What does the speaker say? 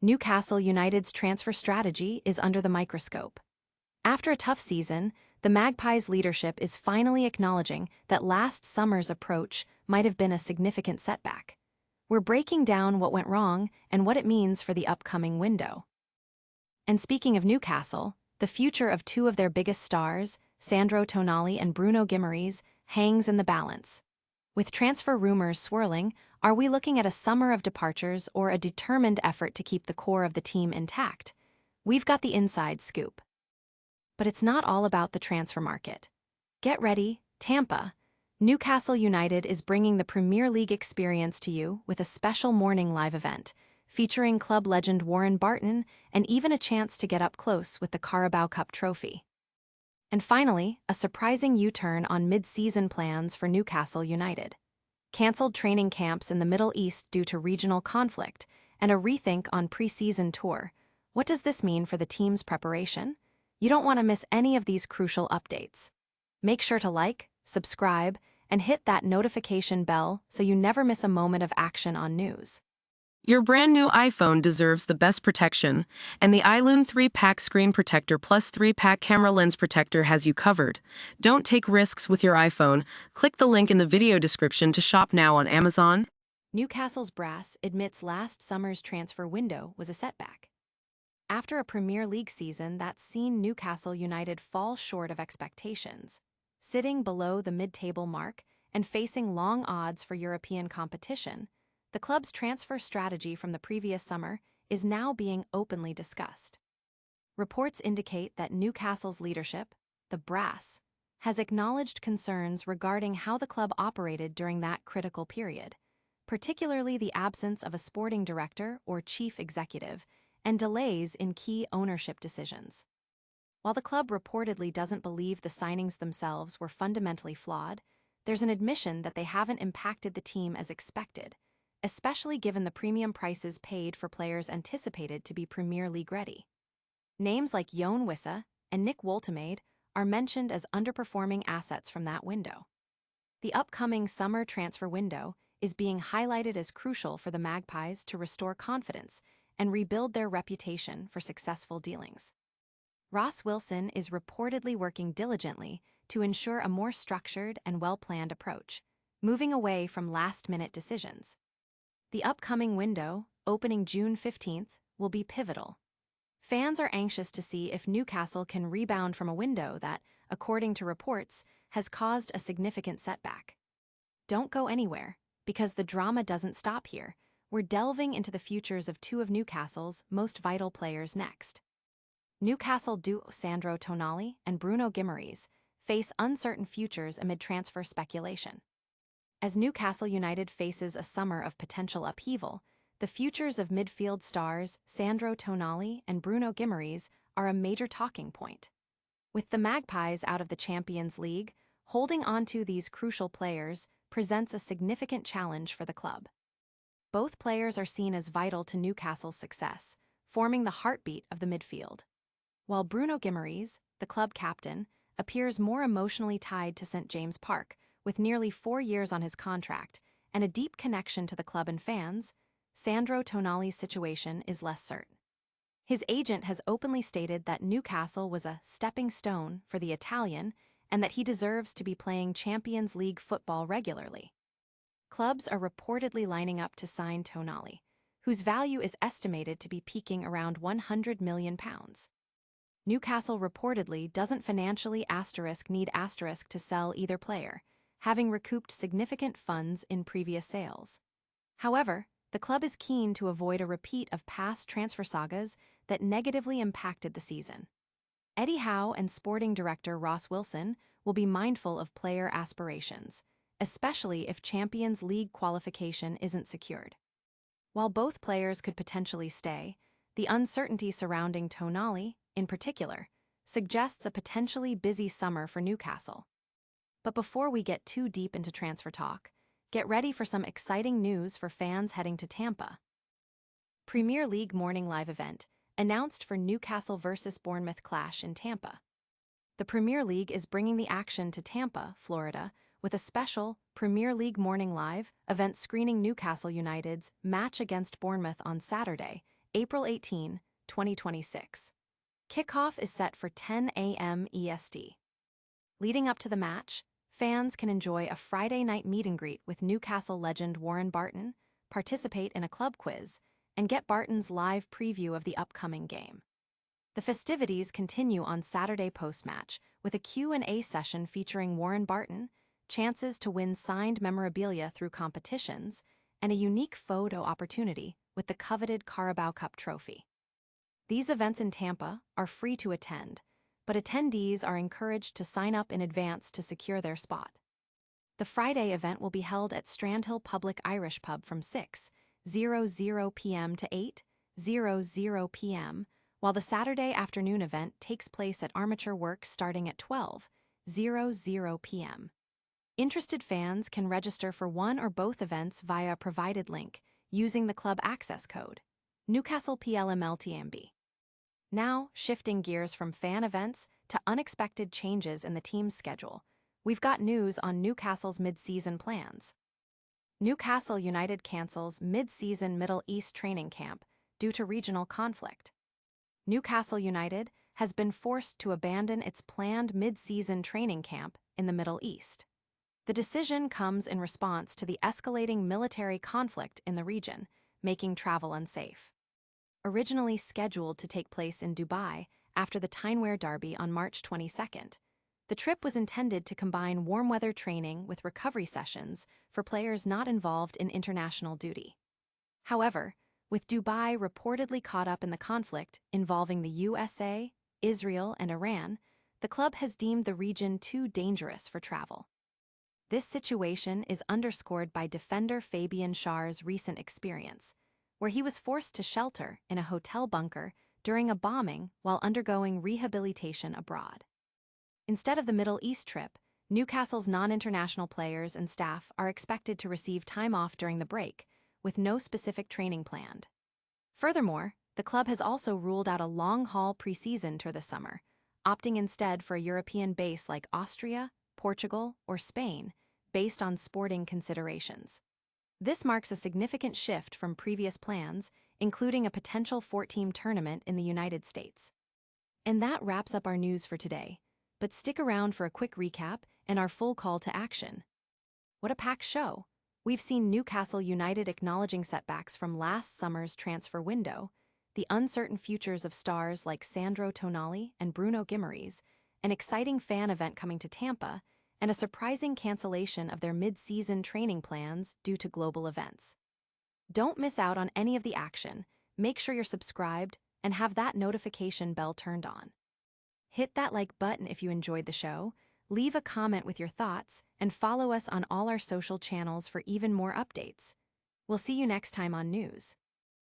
Newcastle United's transfer strategy is under the microscope. After a tough season, the Magpies' leadership is finally acknowledging that last summer's approach might have been a significant setback. We're breaking down what went wrong and what it means for the upcoming window. And speaking of Newcastle, the future of two of their biggest stars, Sandro Tonali and Bruno Guimaraes, hangs in the balance. With transfer rumors swirling, are we looking at a summer of departures or a determined effort to keep the core of the team intact? We've got the inside scoop. But it's not all about the transfer market. Get ready, Tampa. Newcastle United is bringing the Premier League experience to you with a special morning live event, featuring club legend Warren Barton and even a chance to get up close with the Carabao Cup trophy. And finally, a surprising U-turn on mid-season plans for Newcastle United. Cancelled training camps in the Middle East due to regional conflict, and a rethink on pre-season tour. What does this mean for the team's preparation? You don't want to miss any of these crucial updates. Make sure to like, subscribe, and hit that notification bell so you never miss a moment of action on news. Your brand new iPhone deserves the best protection, and the iLume 3-pack screen protector plus 3-pack camera lens protector has you covered. Don't take risks with your iPhone. Click the link in the video description to shop now on Amazon. Newcastle's brass admits last summer's transfer window was a setback. After a Premier League season that's seen Newcastle United fall short of expectations, sitting below the mid-table mark and facing long odds for European competition, the club's transfer strategy from the previous summer is now being openly discussed. Reports indicate that Newcastle's leadership, the brass, has acknowledged concerns regarding how the club operated during that critical period, particularly the absence of a sporting director or chief executive and delays in key ownership decisions. While the club reportedly doesn't believe the signings themselves were fundamentally flawed, there's an admission that they haven't impacted the team as expected, especially given the premium prices paid for players anticipated to be Premier League ready. Names like Yoane Wissa and Nick Woltemade are mentioned as underperforming assets from that window. The upcoming summer transfer window is being highlighted as crucial for the Magpies to restore confidence and rebuild their reputation for successful dealings. Ross Wilson is reportedly working diligently to ensure a more structured and well-planned approach, moving away from last-minute decisions. The upcoming window, opening June 15th, will be pivotal. Fans are anxious to see if Newcastle can rebound from a window that, according to reports, has caused a significant setback. Don't go anywhere, because the drama doesn't stop here. We're delving into the futures of two of Newcastle's most vital players next. Newcastle duo Sandro Tonali and Bruno Guimaraes face uncertain futures amid transfer speculation. As Newcastle United faces a summer of potential upheaval, the futures of midfield stars Sandro Tonali and Bruno Guimaraes are a major talking point. With the Magpies out of the Champions League, holding onto these crucial players presents a significant challenge for the club. Both players are seen as vital to Newcastle's success, forming the heartbeat of the midfield. While Bruno Guimaraes, the club captain, appears more emotionally tied to St. James Park, with nearly 4 years on his contract and a deep connection to the club and fans, Sandro Tonali's situation is less certain. His agent has openly stated that Newcastle was a stepping stone for the Italian and that he deserves to be playing Champions League football regularly. Clubs are reportedly lining up to sign Tonali, whose value is estimated to be peaking around £100 million. Newcastle reportedly doesn't financially need to sell either player, having recouped significant funds in previous sales. However, the club is keen to avoid a repeat of past transfer sagas that negatively impacted the season. Eddie Howe and sporting director Ross Wilson will be mindful of player aspirations, especially if Champions League qualification isn't secured. While both players could potentially stay, the uncertainty surrounding Tonali, in particular, suggests a potentially busy summer for Newcastle. But before we get too deep into transfer talk, get ready for some exciting news for fans heading to Tampa. Premier League morning live event announced for Newcastle vs. Bournemouth clash in Tampa. The Premier League is bringing the action to Tampa, Florida, with a special Premier League morning live event screening Newcastle United's match against Bournemouth on Saturday, April 18, 2026. Kickoff is set for 10 a.m. EST. Leading up to the match, fans can enjoy a Friday night meet and greet with Newcastle legend Warren Barton, participate in a club quiz, and get Barton's live preview of the upcoming game. The festivities continue on Saturday post-match with a Q&A session featuring Warren Barton, chances to win signed memorabilia through competitions, and a unique photo opportunity with the coveted Carabao Cup trophy. These events in Tampa are free to attend, but attendees are encouraged to sign up in advance to secure their spot. The Friday event will be held at Strandhill Public Irish Pub from 6:00 p.m. to 8:00 p.m., while the Saturday afternoon event takes place at Armature Works starting at 12:00 p.m. Interested fans can register for one or both events via a provided link using the club access code, Newcastle PLMLTMB. Now, shifting gears from fan events to unexpected changes in the team's schedule, we've got news on Newcastle's mid-season plans. Newcastle United cancels mid-season Middle East training camp due to regional conflict. Newcastle United has been forced to abandon its planned mid-season training camp in the Middle East. The decision comes in response to the escalating military conflict in the region, making travel unsafe. Originally scheduled to take place in Dubai after the Tyne-Wear Derby on March 22nd, the trip was intended to combine warm-weather training with recovery sessions for players not involved in international duty. However, with Dubai reportedly caught up in the conflict involving the USA, Israel, and Iran, the club has deemed the region too dangerous for travel. This situation is underscored by defender Fabian Schär's recent experience, where he was forced to shelter in a hotel bunker during a bombing while undergoing rehabilitation abroad. Instead of the Middle East trip, Newcastle's non-international players and staff are expected to receive time off during the break, with no specific training planned. Furthermore, the club has also ruled out a long-haul preseason tour this summer, opting instead for a European base like Austria, Portugal, or Spain, based on sporting considerations. This marks a significant shift from previous plans, including a potential 14-team tournament in the United States. And that wraps up our news for today, but stick around for a quick recap and our full call to action. What a packed show! We've seen Newcastle United acknowledging setbacks from last summer's transfer window, the uncertain futures of stars like Sandro Tonali and Bruno Guimaraes, an exciting fan event coming to Tampa, and a surprising cancellation of their mid-season training plans due to global events. Don't miss out on any of the action. Make sure you're subscribed and have that notification bell turned on. Hit that like button if you enjoyed the show, leave a comment with your thoughts, and follow us on all our social channels for even more updates. We'll see you next time on News.